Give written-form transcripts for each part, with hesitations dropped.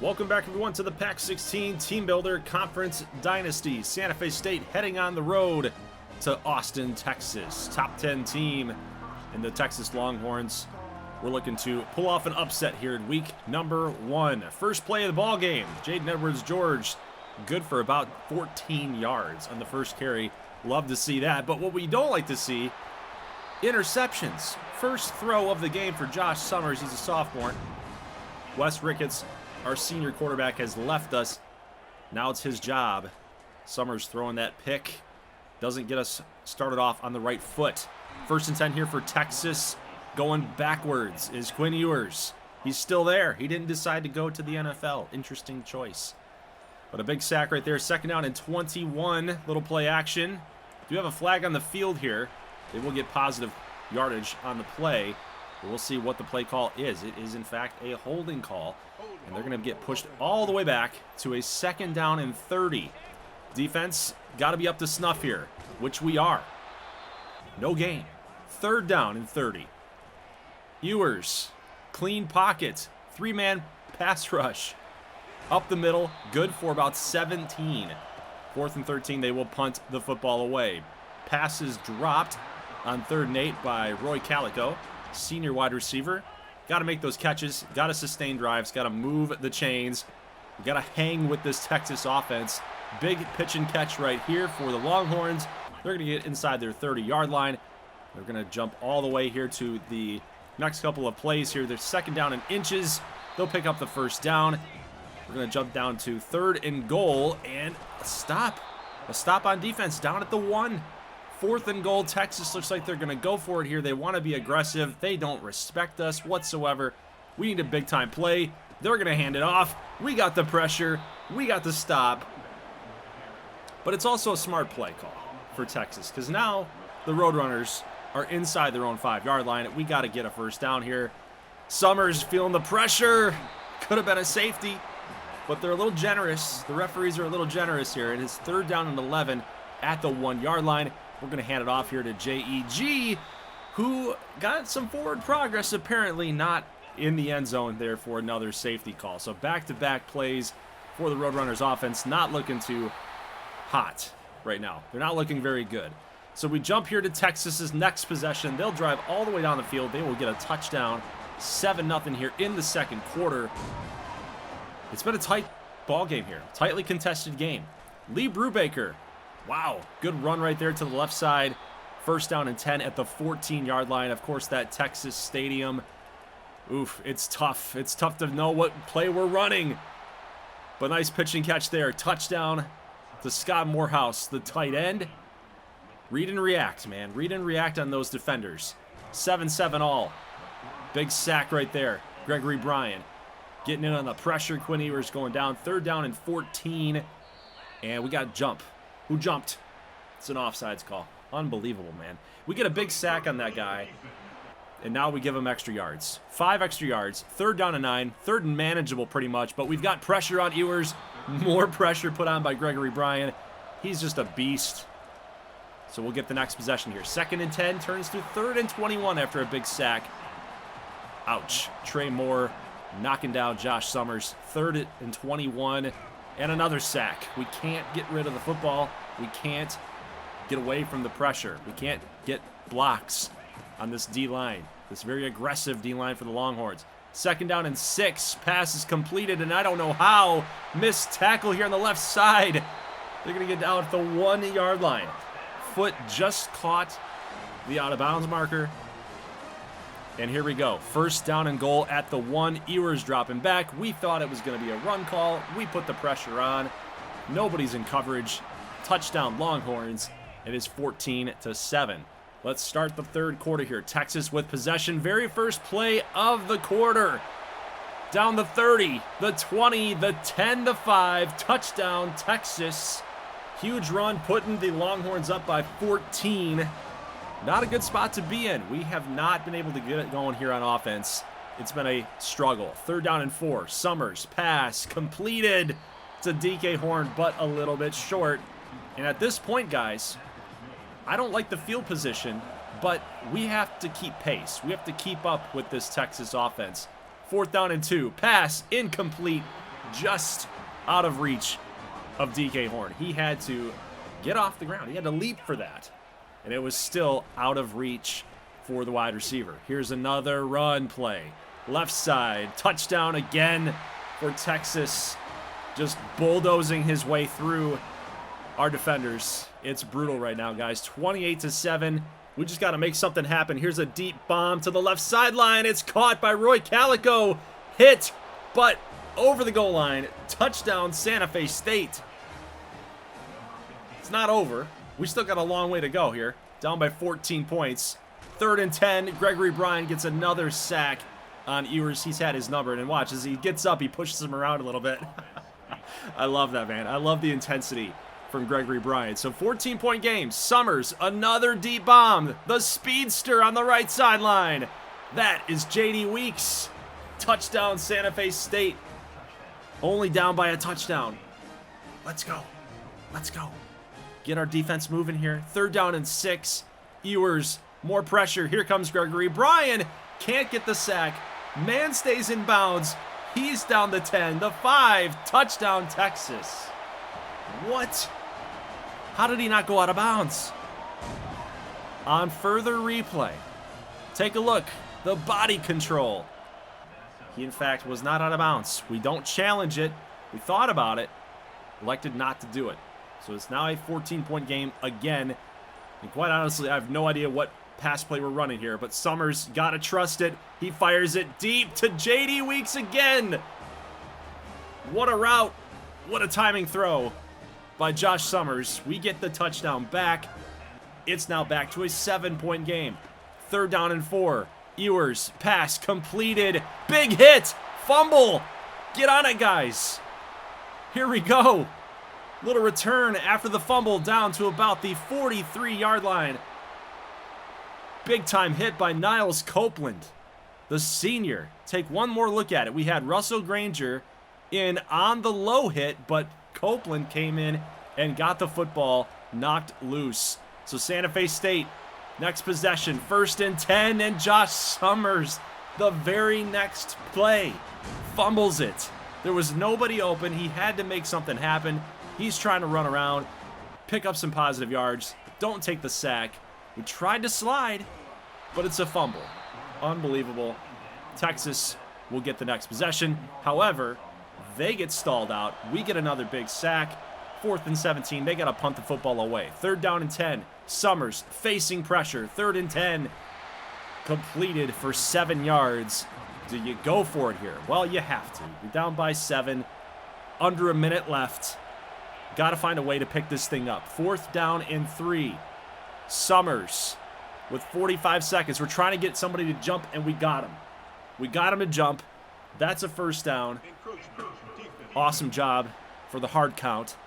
Welcome back, everyone, to the Pac-16 Teambuilder Conference Dynasty. Santa Fe State heading on the road to Austin, Texas. Top 10 team in the Texas Longhorns. We're looking to pull off an upset here in week number 1. First play of the ball game. Jaden Edwards-George, good for about 14 yards on the first carry. Love to see that. But what we don't like to see, interceptions. First throw of the game for Josh Summers. He's a sophomore. Wes Ricketts, our senior quarterback, has left us. Now it's his job. Summers throwing that pick. Doesn't get us started off on the right foot. First and 10 here for Texas. Going backwards is Quinn Ewers. He's still there. He didn't decide to go to the NFL. Interesting choice. But a big sack right there. Second down and 21. Little play action. Do have a flag on the field here. They will get positive yardage on the play. We'll see what the play call is. It is, in fact, a holding call. And they're going to get pushed all the way back to a second down and 30. Defense got to be up to snuff here, which we are. No gain. Third down and 30. Ewers, clean pocket. 3-man pass rush. Up the middle, good for about 17. Fourth and 13, they will punt the football away. Passes dropped on 3rd and 8 by Roy Calico, senior wide receiver. Got to make those catches, got to sustain drives, got to move the chains. We got to hang with this Texas offense. Big pitch and catch right here for the Longhorns. They're going to get inside their 30-yard line. They're going to jump all the way here to the next couple of plays here. They're second down in inches. They'll pick up the first down. We're going to jump down to 3rd and goal and a stop. A stop on defense down at the 1. 4th and goal. Texas looks like they're going to go for it here. They want to be aggressive. They don't respect us whatsoever. We need a big-time play. They're going to hand it off. We got the pressure. We got the stop. But it's also a smart play call for Texas because now the Roadrunners are inside their own 5-yard line. We got to get a first down here. Summers feeling the pressure. Could have been a safety, but they're a little generous. The referees are a little generous here. It is 3rd down and 11 at the 1-yard line. We're going to hand it off here to JEG, who got some forward progress, apparently not in the end zone there for another safety call. So back-to-back plays for the Roadrunners offense, not looking too hot right now. They're not looking very good. So we jump here to Texas's next possession. They'll drive all the way down the field. They will get a touchdown. 7-0 here in the second quarter. It's been a tight ball game here. Tightly contested game. Lee Brubaker. Wow, good run right there to the left side. First down and 10 at the 14-yard line. Of course, that Texas stadium. Oof, it's tough. It's tough to know what play we're running. But nice pitch and catch there. Touchdown to Scott Morehouse, the tight end. Read and react, man. Read and react on those defenders. 7-7 all. Big sack right there. Gregory Bryan getting in on the pressure. Quinn Ewers going down. 3rd down and 14. And we got jump. Who jumped? It's an offsides call. Unbelievable, man. We get a big sack on that guy, and now we give him extra yards. 5 extra yards. 3rd down and 9. 3rd and manageable pretty much, but we've got pressure on Ewers. More pressure put on by Gregory Bryan. He's just a beast. So we'll get the next possession here. 2nd and 10 turns to 3rd and 21 after a big sack. Ouch. Trey Moore knocking down Josh Summers. 3rd and 21. And another sack. We can't get rid of the football. We can't get away from the pressure. We can't get blocks on this D-line. This very aggressive D-line for the Longhorns. 2nd down and 6. Pass is completed, and I don't know how. Missed tackle here on the left side. They're going to get down at the 1-yard line. Foot just caught the out-of-bounds marker. And here we go. 1st down and goal at the 1. Ewers dropping back. We thought it was going to be a run call. We put the pressure on. Nobody's in coverage. Touchdown Longhorns. It is 14-7. Let's start the 3rd quarter here. Texas with possession. Very first play of the quarter. Down the 30, the 20, the 10-5. Touchdown Texas. Huge run putting the Longhorns up by 14. Not a good spot to be in. We have not been able to get it going here on offense. It's been a struggle. 3rd down and 4. Summers, pass, completed to DK Horn, but a little bit short. And at this point, guys, I don't like the field position, but we have to keep pace. We have to keep up with this Texas offense. 4th down and 2. Pass, incomplete. just out of reach of DK Horn. He had to get off the ground. He had to leap for that. And it was still out of reach for the wide receiver. Here's another run play. Left side, touchdown again for Texas. Just bulldozing his way through our defenders. It's brutal right now, guys. 28-7. We just got to make something happen. Here's a deep bomb to the left sideline. It's caught by Roy Calico. Hit, but over the goal line. Touchdown, Santa Fe State. It's not over. We still got a long way to go here. Down by 14 points. 3rd and 10. Gregory Bryant gets another sack on Ewers. He's had his number. And watch, as he gets up, he pushes him around a little bit. I love that, man. I love the intensity from Gregory Bryant. So 14-point game. Summers, another deep bomb. The speedster on the right sideline. That is J.D. Weeks. Touchdown, Santa Fe State. Only down by a touchdown. Let's go. Let's go. Get our defense moving here. 3rd down and 6. Ewers, more pressure. Here comes Gregory. Bryan can't get the sack. Man stays in bounds. He's down the 10. The 5. Touchdown, Texas. What? How did he not go out of bounds? On further replay, take a look. The body control. He, in fact, was not out of bounds. We don't challenge it. We thought about it. Elected not to do it. So it's now a 14-point game again. And quite honestly, I have no idea what pass play we're running here. But Summers got to trust it. He fires it deep to J.D. Weeks again. What a route. What a timing throw by Josh Summers. We get the touchdown back. It's now back to a 7-point game. 3rd down and 4. Ewers, pass completed. Big hit. Fumble. Get on it, guys. Here we go. Little return after the fumble down to about the 43-yard line. Big time hit by Niles Copeland, the senior. Take one more look at it. We had Russell Granger in on the low hit, but Copeland came in and got the football knocked loose. So Santa Fe State, next possession, 1st and 10, and Josh Summers, the very next play, fumbles it. There was nobody open. He had to make something happen. He's trying to run around, pick up some positive yards. Don't take the sack. We tried to slide, but it's a fumble. Unbelievable. Texas will get the next possession. However, they get stalled out. We get another big sack. 4th and 17. They got to punt the football away. 3rd down and 10. Summers facing pressure. 3rd and 10. Completed for 7 yards. Do you go for it here? Well, you have to. You're down by 7. Under a minute left. Got to find a way to pick this thing up. 4th down and 3. Summers with 45 seconds. We're trying to get somebody to jump, and we got him. We got him to jump. That's a 1st down. Awesome job for the hard count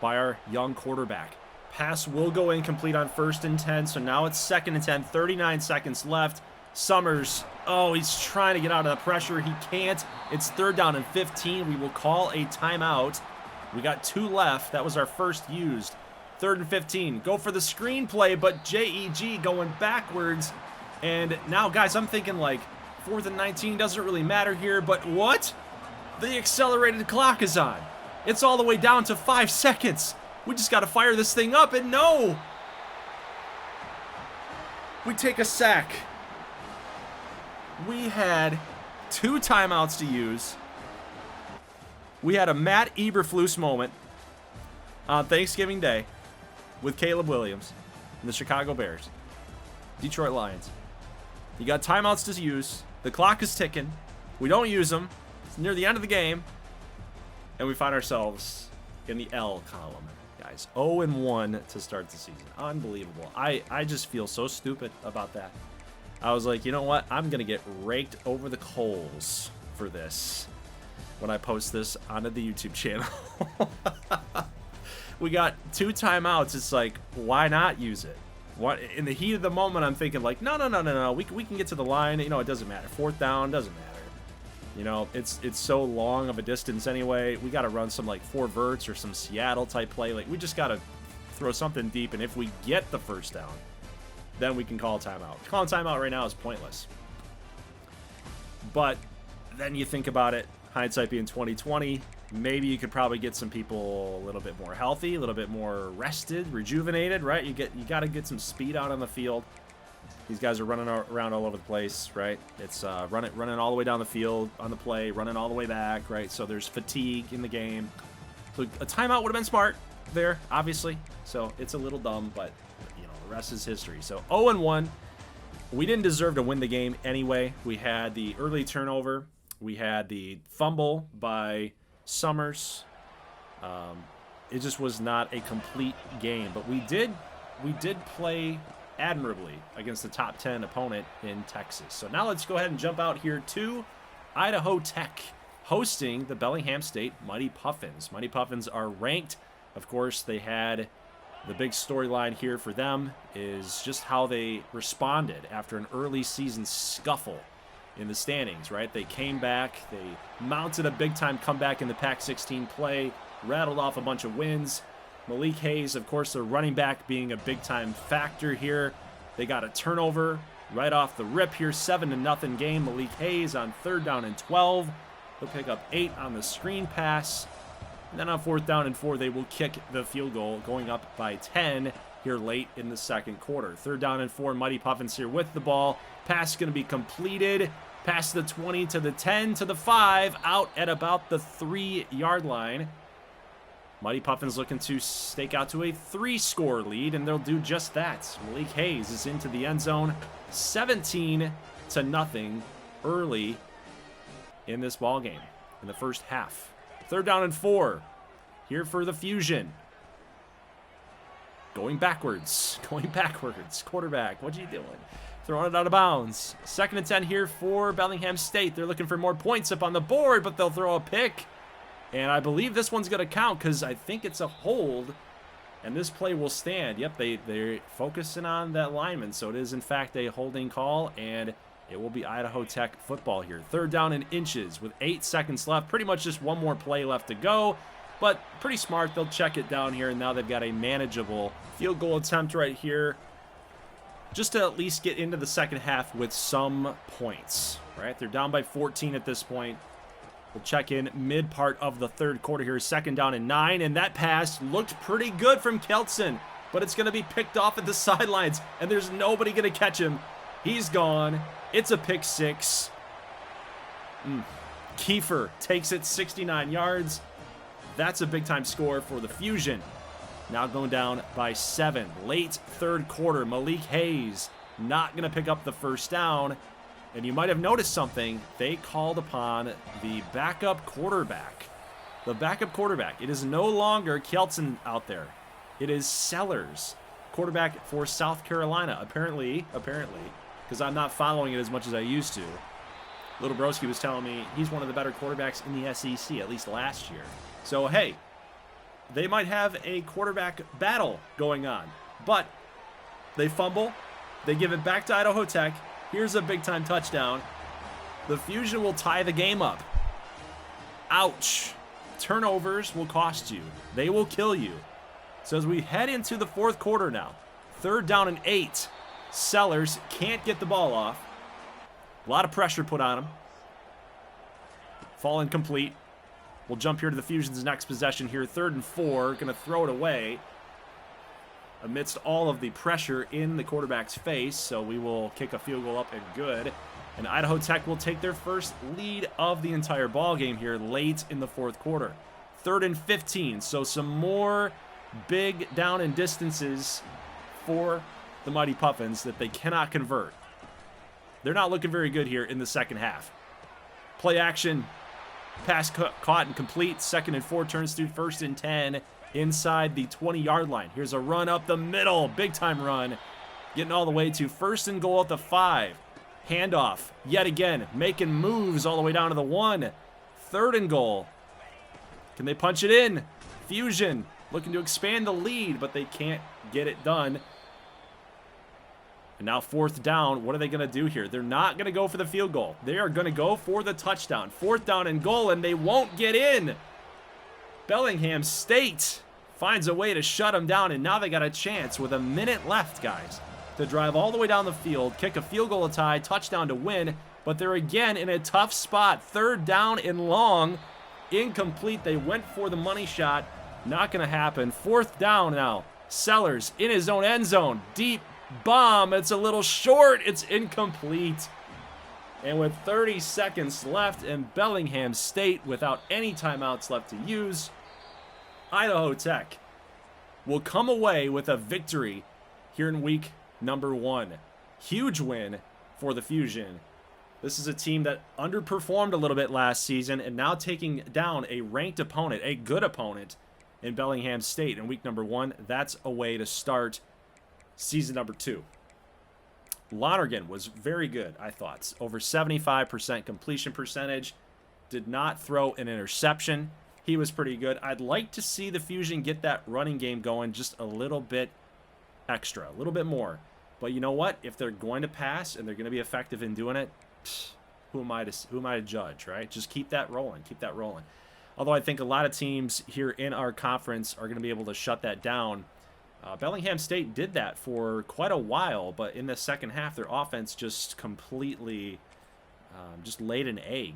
by our young quarterback. Pass will go incomplete on 1st and 10, so now it's 2nd and 10. 39 seconds left. Summers, oh, he's trying to get out of the pressure. He can't. It's 3rd down and 15. We will call a timeout. We got 2 left. That was our first used. 3rd and 15. Go for the screenplay, but JEG going backwards. And now, guys, I'm thinking like 4th and 19 doesn't really matter here, but what? The accelerated clock is on. It's all the way down to 5 seconds. We just got to fire this thing up, and no! We take a sack. We had 2 timeouts to use. We had a Matt Eberflus moment on Thanksgiving Day with Caleb Williams and the Chicago Bears. Detroit Lions. You got timeouts to use. The clock is ticking. We don't use them. It's near the end of the game. And we find ourselves in the L column, guys. 0-1 to start the season. Unbelievable. I just feel so stupid about that. I was like, you know what? I'm going to get raked over the coals for this when I post this onto the YouTube channel. We got 2 timeouts. It's like, why not use it? What, in the heat of the moment, I'm thinking like, no. We can get to the line. You know, it doesn't matter. 4th down, doesn't matter. You know, it's so long of a distance anyway. We got to run some like 4 verts or some Seattle type play. Like, we just got to throw something deep. And if we get the 1st down, then we can call a timeout. Calling timeout right now is pointless. But then you think about it. hindsight being 2020, maybe you could probably get some people a little bit more healthy, a little bit more rested, rejuvenated, right? You got to get some speed out on the field. These guys are running around all over the place, right? It's running all the way down the field on the play, running all the way back, right? So there's fatigue in the game. So a timeout would have been smart there, obviously. So it's a little dumb, but you know, the rest is history. So 0-1. We didn't deserve to win the game anyway. We had the early turnover. We had the fumble by Summers. It just was not a complete game, but we did play admirably against the top 10 opponent in Texas. So now let's go ahead and jump out here to Idaho Tech, hosting the Bellingham State Mighty Puffins. Mighty Puffins are ranked. Of course, they had the big storyline here for them is just how they responded after an early season scuffle in the standings, right? They came back, they mounted a big-time comeback in the Pac-16 play, rattled off a bunch of wins. Malik Hayes, of course, their running back being a big-time factor here. They got a turnover right off the rip here, 7-0 game. Malik Hayes on 3rd down and 12. They'll pick up 8 on the screen pass. And then on 4th down and 4, they will kick the field goal, going up by 10 here late in the second quarter. 3rd down and 4, Mighty Puffins here with the ball. Pass going to be completed. Past the 20 to the 10 to the 5, out at about the 3-yard line. Mighty Puffins looking to stake out to a 3-score lead, and they'll do just that. Malik Hayes is into the end zone, 17-0 early in this ball game in the first half. 3rd down and 4 here for the Fusion. Going backwards. Quarterback, what are you doing? Throwing it out of bounds. 2nd and 10 here for Bellingham State. They're looking for more points up on the board, but they'll throw a pick. And I believe this one's going to count because I think it's a hold, and this play will stand. Yep, they're focusing on that lineman, so it is, in fact, a holding call, and it will be Idaho Tech football here. 3rd down and inches with 8 seconds left. Pretty much just one more play left to go, but pretty smart. They'll check it down here, and now they've got a manageable field goal attempt right here just to at least get into the second half with some points, right? They're down by 14 at this point. We'll check in mid-part of the third quarter here. 2nd down and 9, and that pass looked pretty good from Keltson, but it's going to be picked off at the sidelines, and there's nobody going to catch him. He's gone. It's a pick 6. Kiefer takes it 69 yards. That's a big-time score for the Fusion. Now going down by 7. Late third quarter, Malik Hayes not going to pick up the first down. And you might have noticed something. They called upon the backup quarterback. The backup quarterback. It is no longer Keltson out there. It is Sellers, quarterback for South Carolina. Apparently, because I'm not following it as much as I used to. Little Broski was telling me he's one of the better quarterbacks in the SEC, at least last year. So, hey, they might have a quarterback battle going on. But they fumble. They give it back to Idaho Tech. Here's a big-time touchdown. The Fusion will tie the game up. Ouch. Turnovers will cost you. They will kill you. So as we head into the fourth quarter now, 3rd down and 8. Sellers can't get the ball off. A lot of pressure put on him. Fall incomplete. We'll jump here to the Fusion's next possession here. 3rd and 4. Going to throw it away amidst all of the pressure in the quarterback's face. So we will kick a field goal up and good. And Idaho Tech will take their first lead of the entire ball game here late in the fourth quarter. 3rd and 15. So some more big down and distances for the Mighty Puffins that they cannot convert. They're not looking very good here in the second half. Play action. Pass caught and complete. 2nd and 4 turns to 1st and 10 inside the 20-yard line. Here's a run up the middle. Big-time run. Getting all the way to 1st and goal at the 5. Handoff. Yet again. Making moves all the way down to the 1. 3rd and goal. Can they punch it in? Fusion looking to expand the lead, but they can't get it done. And now 4th down. What are they going to do here? They're not going to go for the field goal. They are going to go for the touchdown. 4th down and goal, and they won't get in. Bellingham State finds a way to shut them down, and now they got a chance with a minute left, guys, to drive all the way down the field, kick a field goal to tie, touchdown to win, but they're again in a tough spot. 3rd down and long. Incomplete. They went for the money shot. Not going to happen. 4th down now. Sellers in his own end zone. Deep bomb. It's a little short. It's incomplete. And with 30 seconds left in Bellingham State, without any timeouts left to use, Idaho Tech will come away with a victory here in week number 1. Huge win for the Fusion. This is a team that underperformed a little bit last season and now taking down a ranked opponent, a good opponent in Bellingham State in week number 1. That's a way to start season number 2. Lonergan was very good, I thought. Over 75% completion percentage. Did not throw an interception. He was pretty good. I'd like to see the Fusion get that running game going just a little bit extra, a little bit more. But you know what? If they're going to pass and they're going to be effective in doing it, who am I to judge, right? Just keep that rolling. Keep that rolling. Although I think a lot of teams here in our conference are going to be able to shut that down. Bellingham State did that for quite a while, but in the second half, their offense just completely just laid an egg.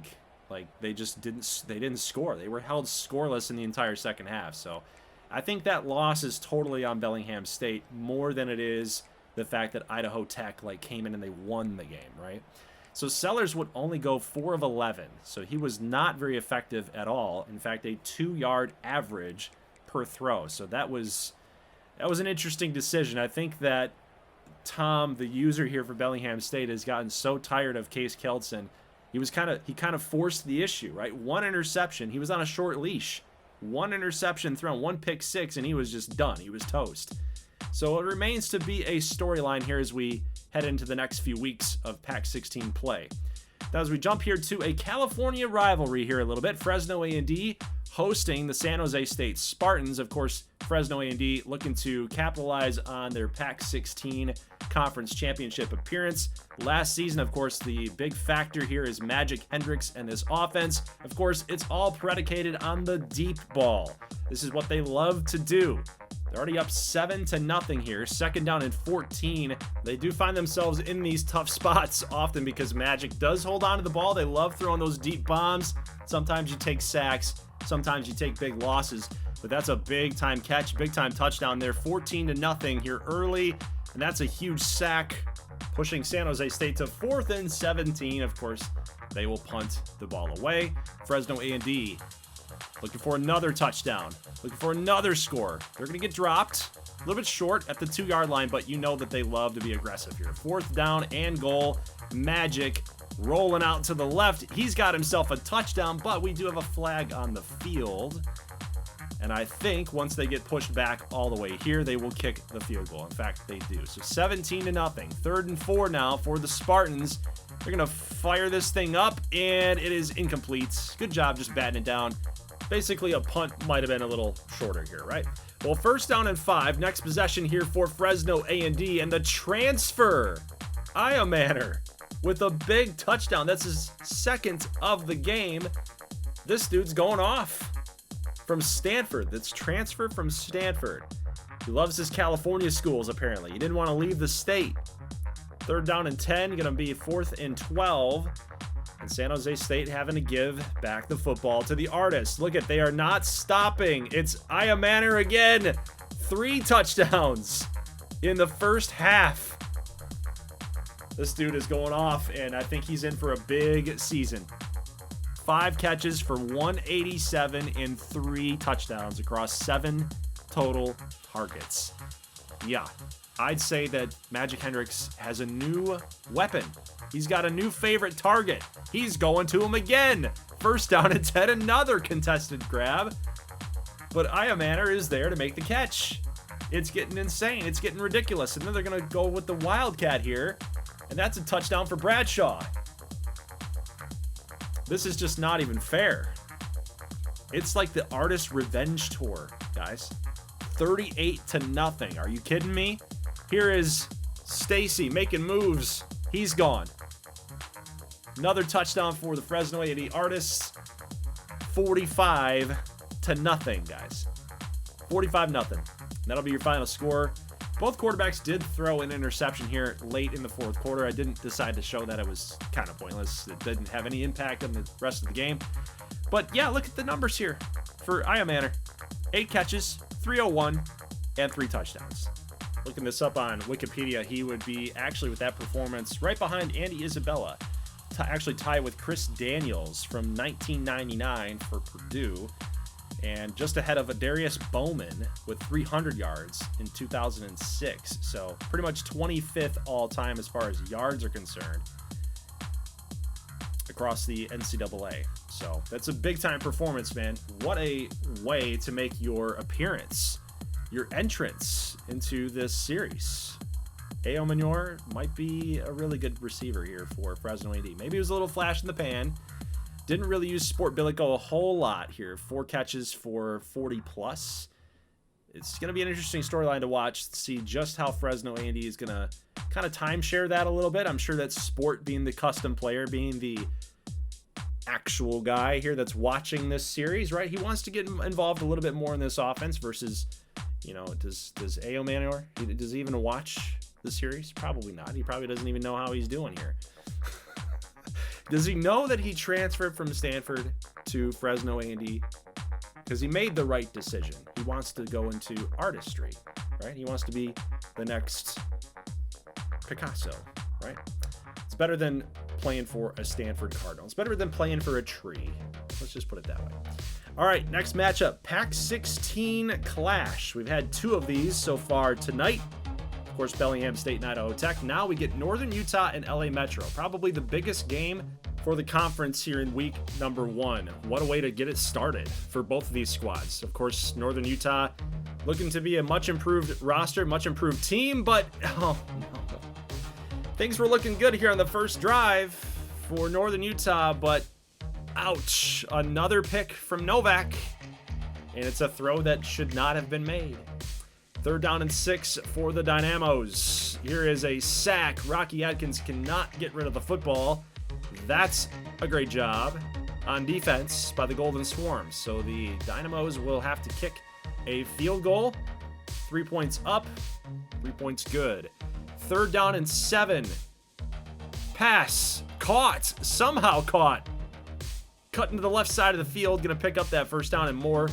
Like they didn't score. They were held scoreless in the entire second half. So I think that loss is totally on Bellingham State more than it is the fact that Idaho Tech came in and they won the game, right? So Sellers would only go 4 of 11. So he was not very effective at all. In fact, a 2-yard average per throw. So that was an interesting decision. I think that Tom, the user here for Bellingham State, has gotten so tired of Case Kelson. He kind of forced the issue, right? 1 interception. He was on a short leash. 1 interception thrown, 1 pick 6, and he was just done. He was toast. So it remains to be a storyline here as we head into the next few weeks of Pac-16 play. Now, as we jump here to a California rivalry here a little bit, Fresno A&D hosting the San Jose State Spartans. Of course, Fresno A&D looking to capitalize on their Pac-16 Conference Championship appearance. Last season, of course, the big factor here is Magic Hendricks and this offense. Of course, it's all predicated on the deep ball. This is what they love to do. They're already up 7-0 here. 2nd down and 14. They do find themselves in these tough spots often because Magic does hold on to the ball. They love throwing those deep bombs. Sometimes you take sacks. Sometimes you take big losses. But that's a big-time catch, big-time touchdown there. 14-0 here early. And that's a huge sack, pushing San Jose State to 4th and 17. Of course, they will punt the ball away. Fresno A&D looking for another touchdown, looking for another score. They're going to get dropped a little bit short at the 2-yard line, but you know that they love to be aggressive here. 4th down and goal. Magic rolling out to the left. He's got himself a touchdown, but we do have a flag on the field. And I think once they get pushed back all the way here, they will kick the field goal. In fact, they do. So 17-0. 3rd and 4 now for the Spartans. They're going to fire this thing up, and it is incomplete. Good job just batting it down. Basically, a punt might have been a little shorter here, right? Well, 1st down and 5. Next possession here for Fresno A&D, and the transfer, Idaho with a big touchdown. That's his 2nd of the game. This dude's going off from Stanford. That's transfer from Stanford. He loves his California schools, apparently. He didn't want to leave the state. 3rd down and 10, going to be 4th and 12. And San Jose State having to give back the football to the Artists. Look at, they are not stopping. It's Idaho again. 3 touchdowns in the first half. This dude is going off, and I think he's in for a big season. 5 catches for 187 and 3 touchdowns across 7 total targets. Yeah, I'd say that Magic Hendricks has a new weapon. He's got a new favorite target. He's going to him again. 1st down and 10, another contested grab. But Idaho is there to make the catch. It's getting insane. It's getting ridiculous. And then they're going to go with the Wildcat here. And that's a touchdown for Bradshaw. This is just not even fair. It's like the Artist Revenge Tour, guys. 38-0. Are you kidding me? Here is Stacy making moves. He's gone. Another touchdown for the Fresno A&D Artists. 45-0, guys. 45-0. That'll be your final score. Both quarterbacks did throw an interception here late in the fourth quarter. I didn't decide to show that. It was kind of pointless. It didn't have any impact on the rest of the game. But yeah, look at the numbers here for Aya Manor. 8 catches, 301, and 3 touchdowns. Looking this up on Wikipedia, he would be actually, with that performance, right behind Andy Isabella. Actually tied with Chris Daniels from 1999 for Purdue. And just ahead of Adarius Bowman with 300 yards in 2006. So pretty much 25th all-time as far as yards are concerned across the NCAA. So that's a big-time performance, man. What a way to make your appearance, your entrance into this series. A.O. Manor might be a really good receiver here for Fresno A&D. Maybe it was a little flash in the pan. Didn't really use Sport Bilico a whole lot here. 4 catches for 40 plus. It's going to be an interesting storyline to watch, to see just how Fresno A&D is going to kind of timeshare that a little bit. I'm sure that Sport, being the custom player, being the actual guy here that's watching this series, right? He wants to get involved a little bit more in this offense versus, you know, does A.O. Manor, does he even watch the series? Probably not. He probably doesn't even know how he's doing here. Does he know that he transferred from Stanford to Fresno A&D? Because he made the right decision. He wants to go into artistry, right? He wants to be the next Picasso, right? It's better than playing for a Stanford Cardinal. It's better than playing for a tree. Let's just put it that way. All right, next matchup, Pac-16 Clash. We've had 2 of these so far tonight. Of course, Bellingham State and Idaho Tech. Now we get Northern Utah and LA Metro. Probably the biggest game for the conference here in week number 1. What a way to get it started for both of these squads. Of course, Northern Utah looking to be a much improved roster, much improved team, but oh no. Things were looking good here on the first drive for Northern Utah, but ouch. Another pick from Novak, and it's a throw that should not have been made. 3rd down and 6 for the Dynamos. Here is a sack. Rocky Adkins cannot get rid of the football. That's a great job on defense by the Golden Swarm. So the Dynamos will have to kick a field goal. 3 points up, 3 points good. 3rd down and 7. Pass. Caught. Somehow caught. Cutting to the left side of the field. Going to pick up that 1st down and more.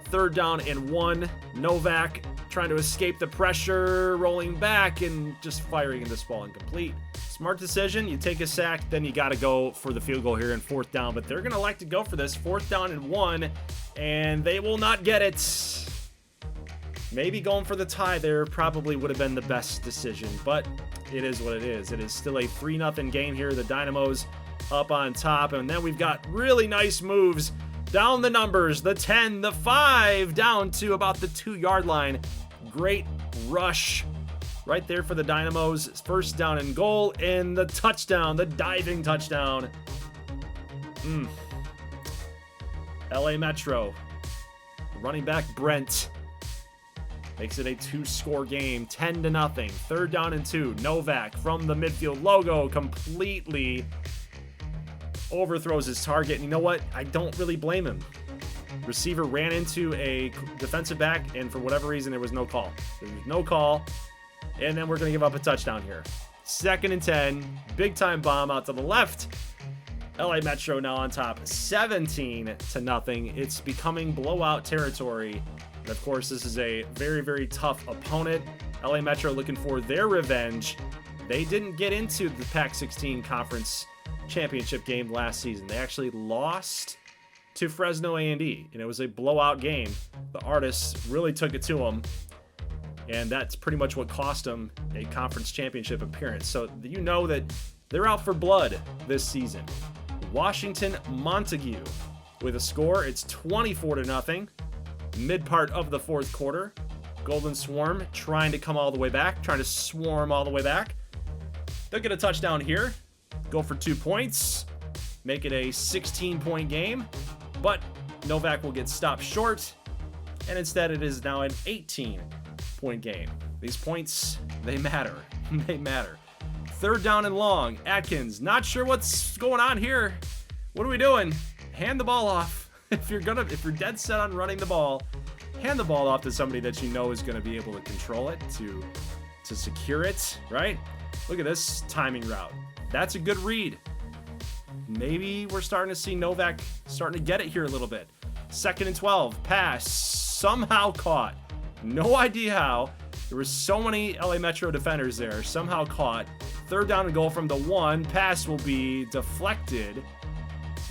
3rd down and 1. Novak trying to escape the pressure, rolling back, and just firing this ball incomplete. Smart decision. You take a sack, then you got to go for the field goal here in 4th down. But they're going to like to go for this 4th down and 1, and they will not get it. Maybe going for the tie there probably would have been the best decision, but it is what it is. It is still a 3-0 game here. The Dynamos up on top, and then we've got really nice moves down the numbers. The 10, the 5, down to about the 2-yard line. Great rush right there for the Dynamos. 1st down and goal, and the touchdown, the diving touchdown. LA Metro. Running back Brent makes it a 2-score game, 10-0. 3rd down and 2. Novak from the midfield logo completely overthrows his target. And you know what? I don't really blame him. Receiver ran into a defensive back, and for whatever reason, there was no call. There was no call. And then we're going to give up a touchdown here. 2nd and 10. Big-time bomb out to the left. LA Metro now on top, 17-0. It's becoming blowout territory. And of course, this is a very, very tough opponent. LA Metro looking for their revenge. They didn't get into the Pac-16 Conference Championship game last season. They actually lost to Fresno A&D, and it was a blowout game. The Artists really took it to them, and that's pretty much what cost them a conference championship appearance. So you know that they're out for blood this season. Washington Montague with a score. It's 24-0. Mid part of the 4th quarter. Golden Swarm trying to come all the way back, trying to swarm all the way back. They'll get a touchdown here. Go for 2 points. Make it a 16-point game. But Novak will get stopped short. And instead it is now an 18-point game. These points, they matter. They matter. 3rd down and long. Atkins, not sure what's going on here. What are we doing? Hand the ball off. If you're dead set on running the ball, hand the ball off to somebody that you know is going to be able to control it, to to secure it, right? Look at this timing route. That's a good read. Maybe we're starting to see Novak starting to get it here a little bit. 2nd and 12, pass, somehow caught. No idea how. There were so many LA Metro defenders there, somehow caught. 3rd down and goal from the 1. Pass will be deflected.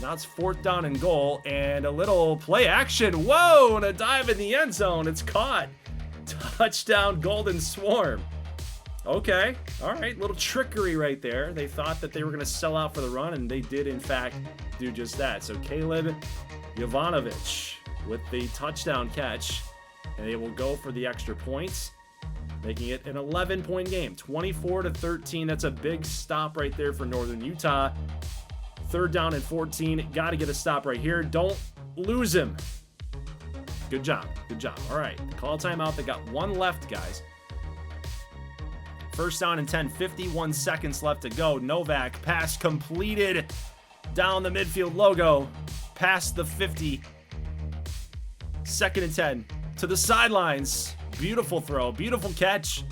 Now it's 4th down and goal, and a little play action. Whoa, and a dive in the end zone. It's caught. Touchdown, Golden Swarm. Okay, all right, little trickery right there. They thought that they were going to sell out for the run, and they did, in fact, do just that. So Caleb Jovanovic with the touchdown catch, and they will go for the extra points, making it an 11-point game, 24-13. That's a big stop right there for Northern Utah. 3rd down and 14. Got to get a stop right here. Don't lose him. Good job. Good job. All right, call timeout. They got 1 left, guys. 1st down and 10, 51 seconds left to go. Novak, pass completed down the midfield logo, past the 50. 2nd and 10 to the sidelines. Beautiful throw, beautiful catch.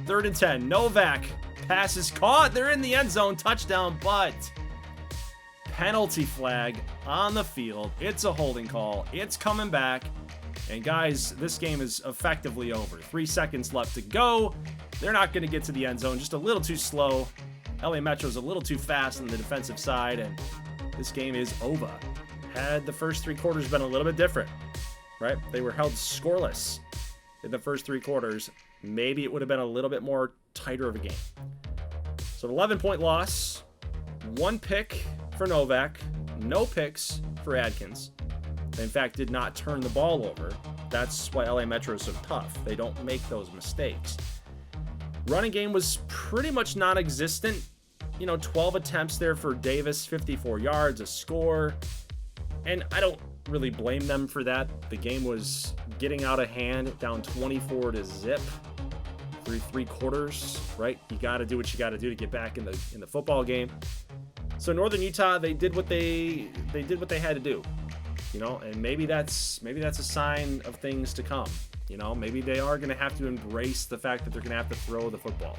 3rd and 10, Novak, pass is caught. They're in the end zone, touchdown, but penalty flag on the field. It's a holding call. It's coming back. And guys, this game is effectively over. 3 seconds left to go. They're not going to get to the end zone. Just a little too slow. LA Metro's a little too fast on the defensive side, and this game is over. Had the first 3 quarters been a little bit different, right? They were held scoreless in the first 3 quarters. Maybe it would have been a little bit more tighter of a game. So an 11-point loss. 1 pick for Novak. No picks for Adkins. They, in fact, did not turn the ball over. That's why LA Metro is so tough. They don't make those mistakes. Running game was pretty much non-existent. 12 attempts there for Davis, 54 yards, a score. And I don't really blame them for that. The game was getting out of hand, down 24-0 through 3 quarters, right? You got to do what you got to do to get back in the football game. So Northern Utah, they did what they had to do. And maybe that's a sign of things to come. Maybe they are going to have to embrace the fact that they're going to have to throw the football.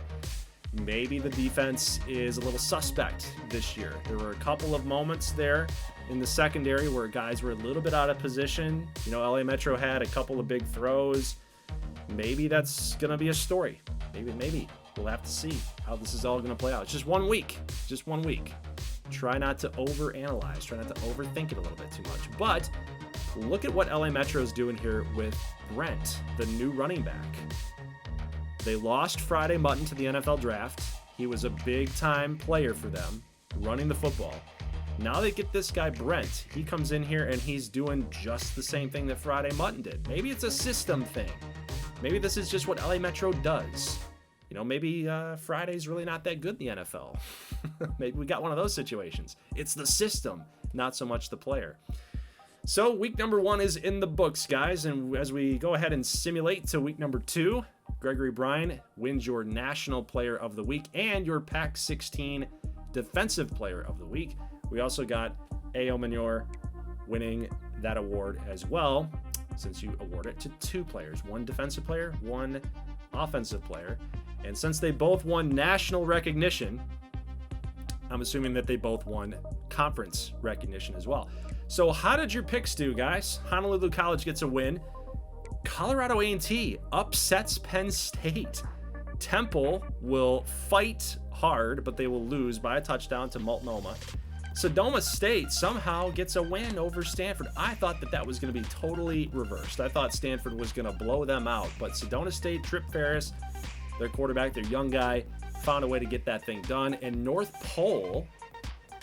Maybe the defense is a little suspect this year. There were a couple of moments there in the secondary where guys were a little bit out of position. LA Metro had a couple of big throws. Maybe that's going to be a story. Maybe. We'll have to see how this is all going to play out. It's just 1 week. Just 1 week. Try not to overanalyze. Try not to overthink it a little bit too much. But look at what LA Metro is doing here with Brent, the new running back. They lost Friday Mutton to the NFL draft. He was a big-time player for them, running the football. Now they get this guy, Brent. He comes in here, and he's doing just the same thing that Friday Mutton did. Maybe it's a system thing. Maybe this is just what LA Metro does. Maybe Friday's really not that good in the NFL. Maybe we got one of those situations. It's the system, not so much the player. So week number 1 is in the books, guys. And as we go ahead and simulate to week number 2, Gregory Bryan wins your National Player of the Week and your Pac-16 Defensive Player of the Week. We also got A.O. Manure winning that award as well, since you award it to 2 players, 1 defensive player, 1 offensive player. And since they both won national recognition, I'm assuming that they both won conference recognition as well. So how did your picks do, guys? Honolulu College gets a win. Colorado A&T upsets Penn State. Temple will fight hard, but they will lose by a touchdown to Multnomah. Sonoma State somehow gets a win over Stanford. I thought that was going to be totally reversed. I thought Stanford was going to blow them out, but Sedona State, Trip Ferris, their quarterback, their young guy, found a way to get that thing done. And North Pole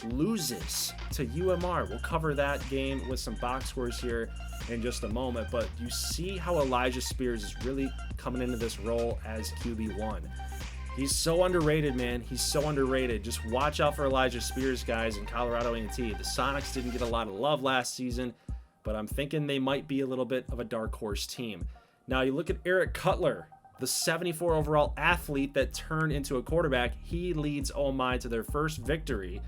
loses to UMR. We'll cover that game with some box scores here in just a moment, but you see how Elijah Spears is really coming into this role as QB1. He's so underrated, man. He's so underrated. Just watch out for Elijah Spears, guys, in Colorado A&T. The Sonics didn't get a lot of love last season, but I'm thinking they might be a little bit of a dark horse team. Now, you look at Eric Cutler, the 74 overall athlete that turned into a quarterback. He leads OMI to their first victory,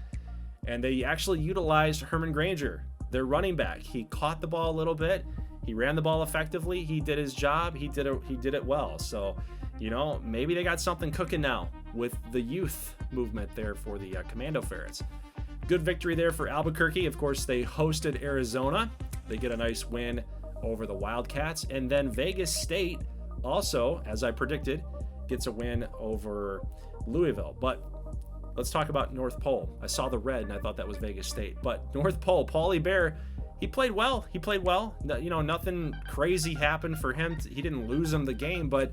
and they actually utilized Herman Granger, their running back. He caught the ball a little bit. He ran the ball effectively. He did his job. He did it well. So you know, maybe they got something cooking now with the youth movement there for the Commando Ferrets. Good victory there for Albuquerque. Of course, they hosted Arizona. They get a nice win over the Wildcats. And then Vegas State also, as I predicted, gets a win over Louisville. But let's talk about North Pole. I saw the red and I thought that was Vegas State. But North Pole, Paulie Bear, he played well. He played well. You know, nothing crazy happened for him. He didn't lose him the game, but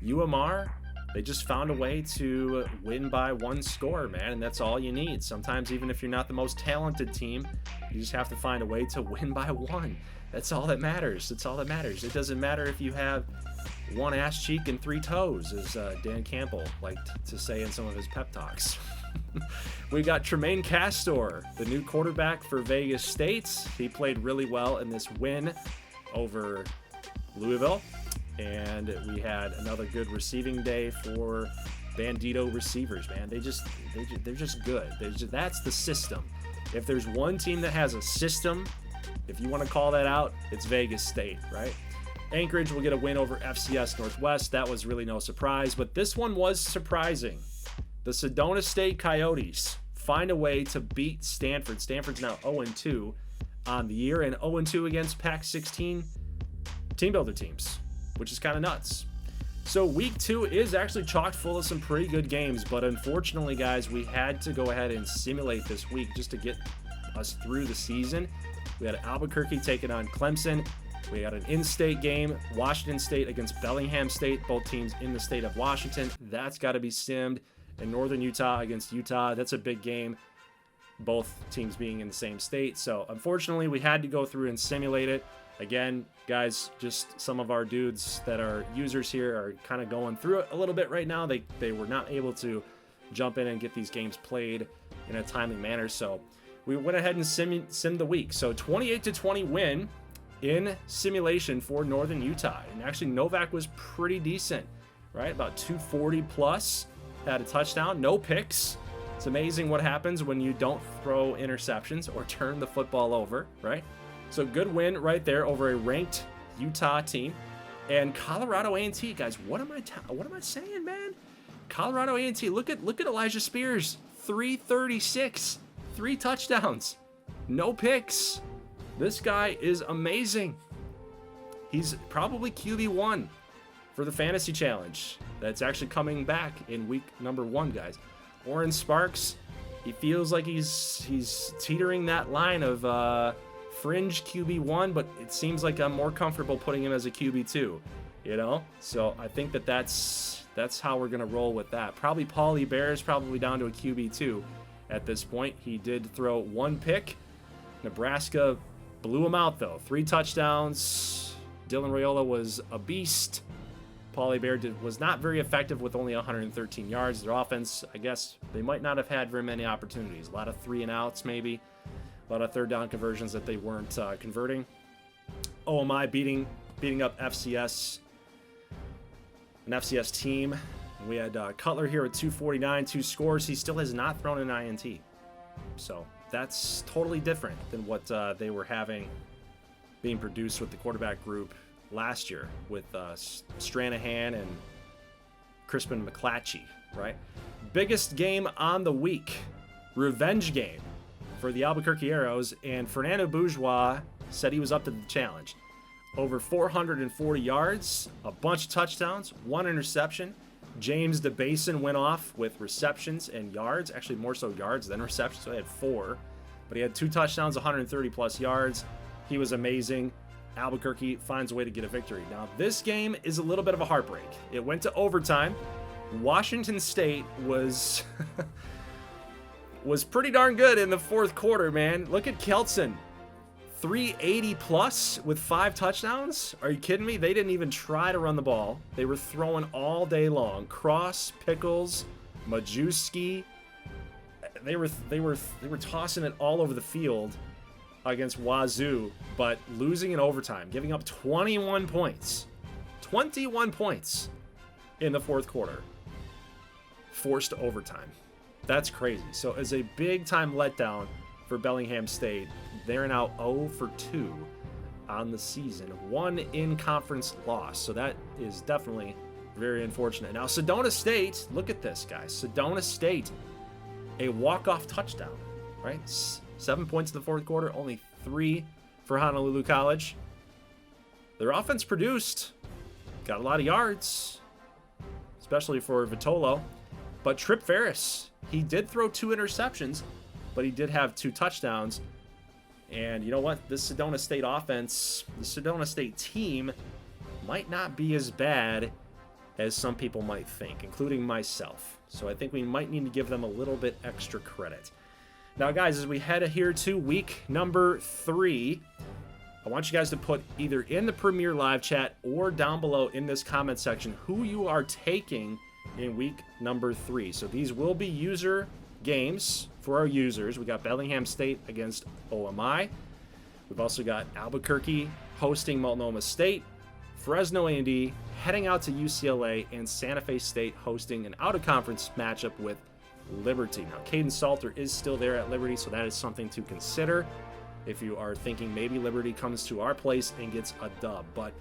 UMR, they just found a way to win by one score, man, and that's all you need. Sometimes even if you're not the most talented team, you just have to find a way to win by one. That's all that matters. That's all that matters. It doesn't matter if you have one ass cheek and three toes, as Dan Campbell liked to say in some of his pep talks. We got Tremaine Castor, the new quarterback for Vegas State. He played really well in this win over Louisville. And we had another good receiving day for Bandito receivers, man. They're just good. That's the system. If there's one team that has a system, if you want to call that out, it's Vegas State, right? Anchorage will get a win over FCS Northwest. That was really no surprise, but this one was surprising. The Sedona State Coyotes find a way to beat Stanford. Stanford's now 0-2 on the year and 0-2 against Pac-16 team builder teams, which is kind of nuts. So week 2 is actually chock full of some pretty good games, but unfortunately, guys, we had to go ahead and simulate this week just to get us through the season. We had Albuquerque taking on Clemson. We had an in-state game, Washington State against Bellingham State, both teams in the state of Washington. That's got to be simmed. And Northern Utah against Utah, that's a big game, both teams being in the same state. So unfortunately, we had to go through and simulate it. Again, guys, just some of our dudes that are users here are kind of going through it a little bit right now. They were not able to jump in and get these games played in a timely manner. So we went ahead and simmed the week. So 28-20 win in simulation for Northern Utah. And actually, Novak was pretty decent, right? About 240 plus, had a touchdown, no picks. It's amazing what happens when you don't throw interceptions or turn the football over, right? So good win right there over a ranked Utah team. And Colorado A&T, guys, what am I saying, man? Colorado A&T, look at Elijah Spears, 336, 3 touchdowns, no picks. This guy is amazing. He's probably QB1 for the Fantasy Challenge. That's actually coming back in week number 1, guys. Oren Sparks, he feels like he's teetering that line of fringe QB1, but it seems like I'm more comfortable putting him as a QB2, you know? So I think that's how we're going to roll with that. Probably Paulie Bear is probably down to a QB2 at this point. He did throw 1 pick. Nebraska blew him out, though. 3 touchdowns. Dylan Raiola was a beast. Paulie Bear was not very effective with only 113 yards. Their offense, I guess, they might not have had very many opportunities. A lot of 3-and-outs, maybe. A lot of third-down conversions that they weren't converting. OMI beating up FCS, an FCS team. We had Cutler here at 249, 2 scores. He still has not thrown an INT. So that's totally different than what they were having being produced with the quarterback group last year with Stranahan and Crispin McClatchy, right? Biggest game on the week, revenge game for the Albuquerque Arrows, and Fernando Bourgeois said he was up to the challenge. Over 440 yards, a bunch of touchdowns, 1 interception. James DeBasin went off with receptions and yards, actually more so yards than receptions, so he had 4. But he had 2 touchdowns, 130 plus yards. He was amazing. Albuquerque finds a way to get a victory. Now, this game is a little bit of a heartbreak. It went to overtime. Washington State was was pretty darn good in the 4th quarter, man. Look at Kelson. 380 plus with 5 touchdowns? Are you kidding me? They didn't even try to run the ball. They were throwing all day long. Cross, Pickles, Majewski. They were tossing it all over the field against Wazoo, but losing in overtime, giving up 21 points. 21 points in the 4th quarter. Forced overtime. That's crazy. So as a big-time letdown for Bellingham State, they're now 0-2 on the season. 1 in-conference loss. So that is definitely Very unfortunate. Now, Sedona State, look at this, guys. Sedona State, a walk-off touchdown, right? 7 points in the fourth quarter, only 3 for Honolulu College. Their offense produced, got a lot of yards, especially for Vitolo. But Trip Ferris, he did throw 2 interceptions, but he did have 2 touchdowns. And you know what? This Sedona State offense, the Sedona State team might not be as bad as some people might think, including myself. So I think we might need to give them a little bit extra credit. Now, guys, as we head here to week number 3, I want you guys to put either in the Premier Live chat or down below in this comment section who you are taking in week number 3. So these will be user games for our users. We got Bellingham State against OMI. We've also got Albuquerque hosting Multnomah State, Fresno A&D heading out to UCLA, and Santa Fe State hosting an out-of-conference matchup with Liberty. Now, Caden Salter is still there at Liberty, so that is something to consider if you are thinking maybe Liberty comes to our place and gets a dub. But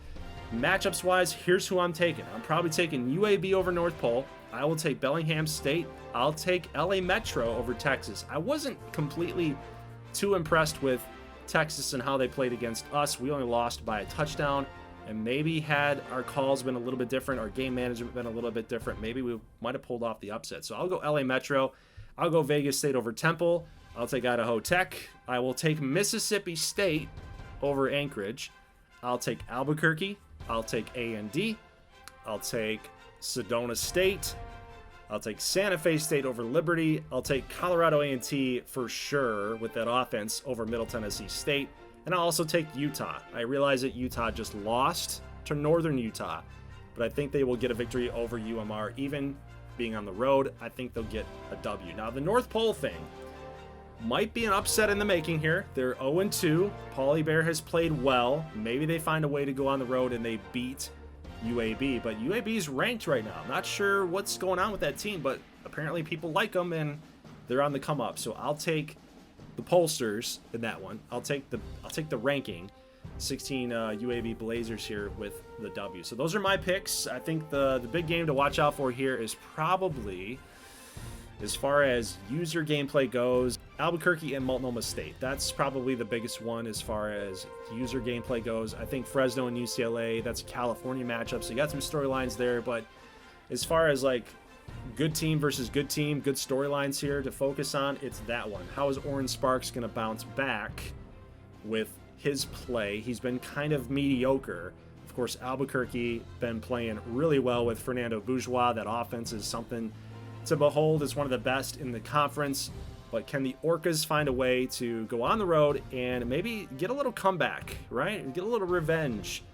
matchups-wise, here's who I'm taking. I'm probably taking UAB over North Pole. I will take Bellingham State. I'll take LA Metro over Texas. I wasn't completely too impressed with Texas and how they played against us. We only lost by a touchdown. And maybe had our calls been a little bit different, our game management been a little bit different, maybe we might have pulled off the upset. So I'll go LA Metro. I'll go Vegas State over Temple. I'll take Idaho Tech. I will take Mississippi State over Anchorage. I'll take Albuquerque. I'll take A&D. I'll take Sedona State. I'll take Santa Fe State over Liberty. I'll take Colorado A&T for sure with that offense over Middle Tennessee State. And I'll also take Utah. I realize that Utah just lost to Northern Utah, but I think they will get a victory over UMR. Even being on the road, I think they'll get a W. Now, the North Pole thing might be an upset in the making here. They're 0-2. Paulie Bear has played well. Maybe they find a way to go on the road and they beat UAB, but UAB's ranked right now. I'm not sure what's going on with that team, but apparently people like them and they're on the come up. So I'll take the pollsters in that one. I'll take the ranking. 16 UAB Blazers here with the W. So those are my picks. I think the big game to watch out for here is probably, as far as user gameplay goes, Albuquerque and Multnomah State. That's probably the biggest one as far as user gameplay goes. I think Fresno and UCLA, that's a California matchup, so you got some storylines there. But as far as like good team versus good team, good storylines here to focus on, it's that one. How is Oren Sparks going to bounce back with his play? He's been kind of mediocre. Of course, Albuquerque been playing really well with Fernando Bourgeois. That offense is something to behold. It's one of the best in the conference. But can the Orcas find a way to go on the road and maybe get a little comeback, right? Get a little revenge.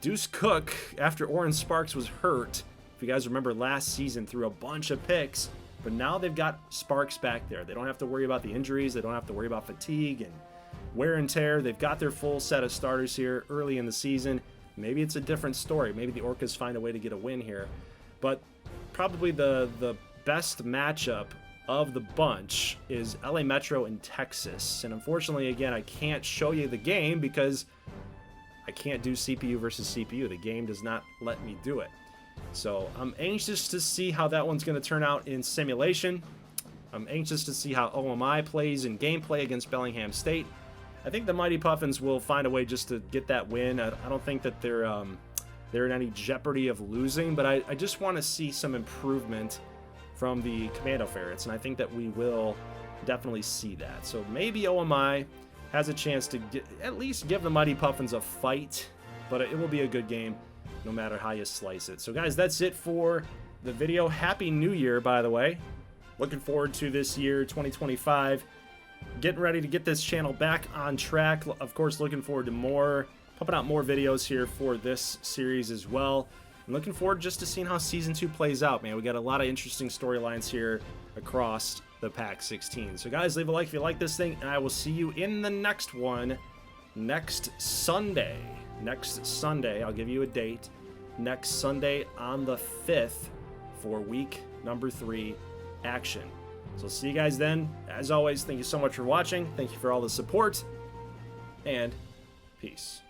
Deuce Cook, after Oren Sparks was hurt, if you guys remember last season, threw a bunch of picks, but now they've got Sparks back there. They don't have to worry about the injuries. They don't have to worry about fatigue and wear and tear. They've got their full set of starters here early in the season. Maybe it's a different story. Maybe the Orcas find a way to get a win here. But probably the best matchup of the bunch is LA Metro and Texas. And unfortunately, again, I can't show you the game because I can't do CPU versus CPU. The game does not let me do it. So I'm anxious to see how that one's going to turn out in simulation. I'm anxious to see how OMI plays in gameplay against Bellingham State. I think the Mighty Puffins will find a way just to get that win. I don't think that they're in any jeopardy of losing, but I just want to see some improvement from the Commando Ferrets, and I think that we will definitely see that. So maybe OMI has a chance to at least give the Mighty Puffins a fight, but it will be a good game no matter how you slice it. So guys, that's it for the video. Happy New Year, by the way. Looking forward to this year, 2025. Getting ready to get this channel back on track. Of course, looking forward to pumping out more videos here for this series as well. I'm looking forward just to seeing how Season 2 plays out, man. We got a lot of interesting storylines here across the Pac-16. So guys, leave a like if you like this thing, and I will see you in the next one next Sunday. Next Sunday, I'll give you a date. Next Sunday on the 5th for week number 3 action. So see you guys then. As always, thank you so much for watching. Thank you for all the support, and peace.